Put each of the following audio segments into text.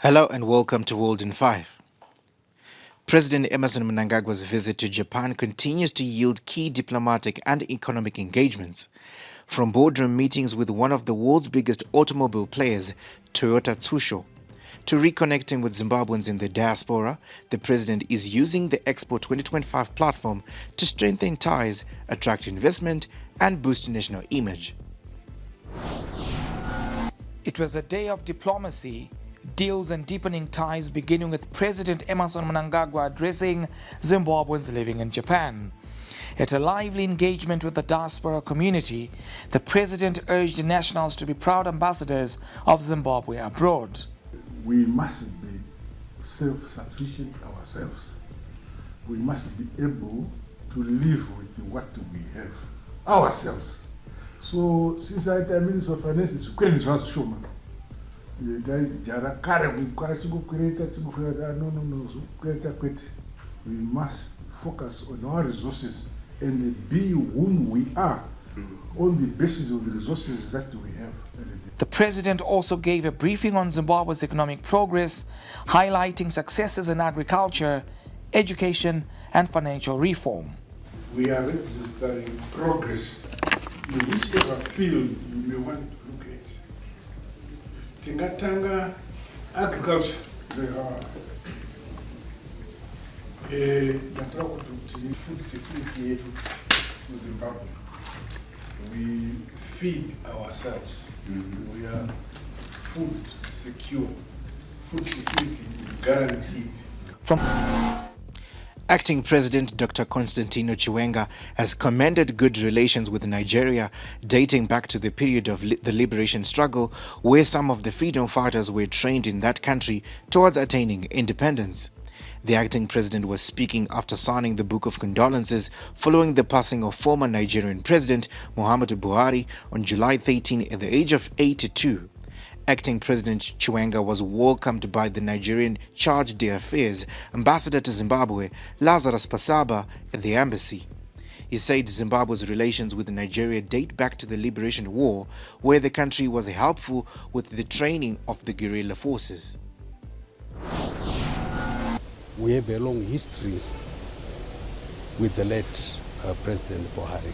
Hello and welcome to World in 5. President Emmerson Mnangagwa's visit to Japan continues to yield key diplomatic and economic engagements. From boardroom meetings with one of the world's biggest automobile players, Toyota Tsusho, to reconnecting with Zimbabweans in the diaspora, the president is using the Expo 2025 platform to strengthen ties, attract investment, and boost national image. It was a day of diplomacy, deals and deepening ties, beginning with President Emmerson Mnangagwa addressing Zimbabweans living in Japan. At a lively engagement with the diaspora community, the president urged nationals to be proud ambassadors of Zimbabwe abroad. We must be self-sufficient ourselves. We must be able to live with what we have ourselves. So, since I am Minister of Finance, it's quite showman. No, we must focus on our resources and be whom we are on the basis of the resources that we have. The president also gave a briefing on Zimbabwe's economic progress, highlighting successes in agriculture, education, and financial reform. We are registering progress in whichever field you may want to look at. Tingatanga agriculture. Food security in Zimbabwe. We feed ourselves. We are food secure. Food security is guaranteed. Acting President Dr. Constantino Chiwenga has commended good relations with Nigeria dating back to the period of the liberation struggle, where some of the freedom fighters were trained in that country towards attaining independence. The acting president was speaking after signing the Book of Condolences following the passing of former Nigerian President Muhammadu Buhari on July 13 at the age of 82. Acting President Chiwenga was welcomed by the Nigerian Charge d'Affaires Ambassador to Zimbabwe, Lazarus Pasaba, at the embassy. He said Zimbabwe's relations with Nigeria date back to the Liberation War, where the country was helpful with the training of the guerrilla forces. We have a long history with the late President Buhari.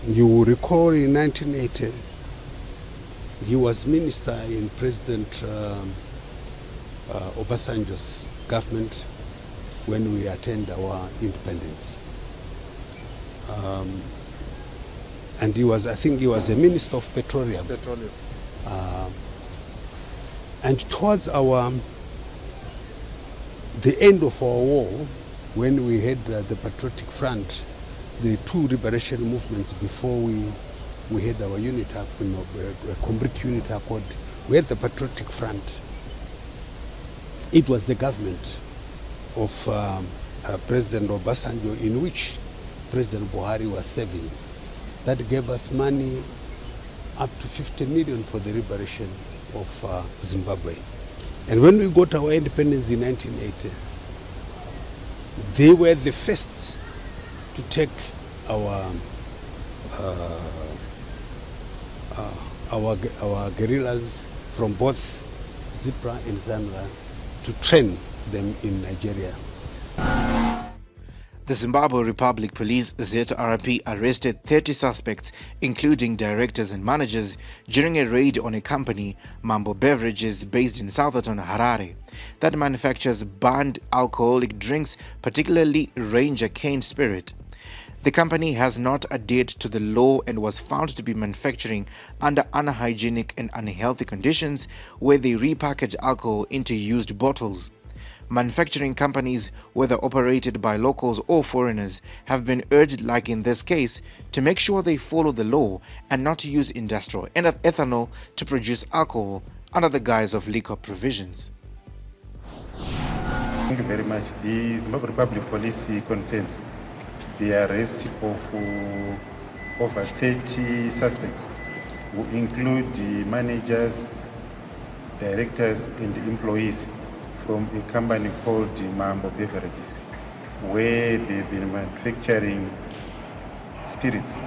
You will recall in 1980, he was minister in President Obasanjo's government when we attained our independence. And he was, I think he was a minister of petroleum. And towards the end of our war, when we had the Patriotic Front, the two liberation movements before we had our unit up, a complete unit accord, we had the Patriotic Front. It was the government of President Obasanjo in which President Buhari was serving. That gave us money up to 50 million for the liberation of Zimbabwe. And when we got our independence in 1980, they were the first to take our guerrillas from both Zipra and Zamla to train them in Nigeria. The Zimbabwe Republic Police ZRP arrested 30 suspects, including directors and managers, during a raid on a company, Mambo Beverages, based in Southampton, Harare, that manufactures banned alcoholic drinks, particularly Ranger Cane Spirit. The company has not adhered to the law and was found to be manufacturing under unhygienic and unhealthy conditions, where they repackage alcohol into used bottles. Manufacturing companies, whether operated by locals or foreigners, have been urged, like in this case, to make sure they follow the law and not to use industrial ethanol to produce alcohol under the guise of liquor provisions. Thank you very much. The Zimbabwe Republic Police confirms the arrest of over 30 suspects, who include the managers, directors, and employees from a company called Mambo Beverages, where they've been manufacturing spirits.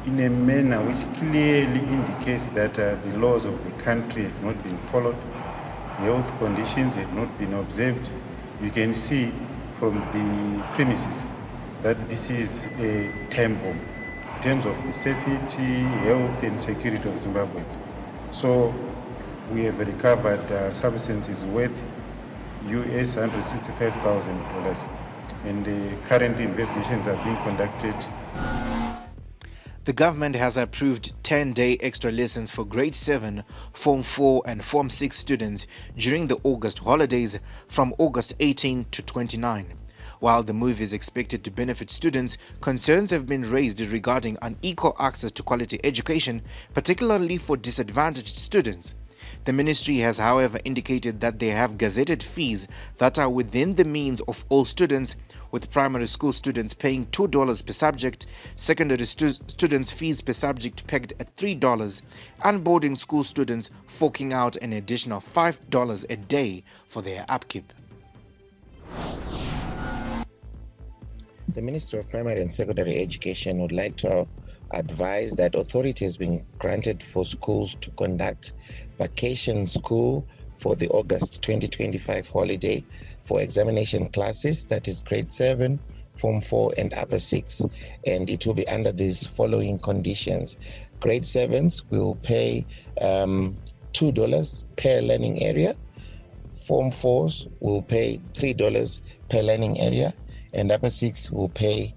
in a manner which clearly indicates that the laws of the country have not been followed, health conditions have not been observed. You can see from the premises that this is a time bomb in terms of the safety, health and security of Zimbabweans. So we have recovered substances worth US $165,000, and current investigations are being conducted. The government has approved 10-day extra lessons for grade 7, Form 4 and Form 6 students during the August holidays from August 18 to 29. While the move is expected to benefit students, concerns have been raised regarding unequal access to quality education, particularly for disadvantaged students. The ministry has, however, indicated that they have gazetted fees that are within the means of all students, with primary school students paying $2 per subject, secondary students' fees per subject pegged at $3, and boarding school students forking out an additional $5 a day for their upkeep. The Ministry of Primary and Secondary Education would like to advise that authority has been granted for schools to conduct vacation school for the August 2025 holiday for examination classes, that is grade 7, Form 4 and Upper 6, and it will be under these following conditions. Grade 7s will pay $2 per learning area, Form 4s will pay $3 per learning area, and Upper 6 will pay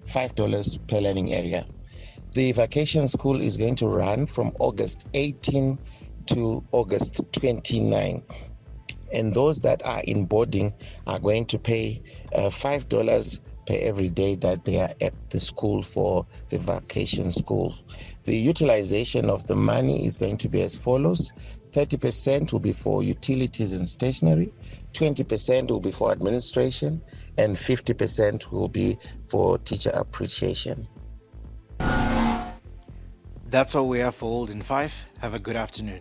$5 per learning area. The vacation school is going to run from August 18 to August 29. And those that are in boarding are going to pay $5 per every day that they are at the school for the vacation school. The utilization of the money is going to be as follows. 30% will be for utilities and stationery, 20% will be for administration, and 50% will be for teacher appreciation. That's all we have for Old in 5. Have a good afternoon.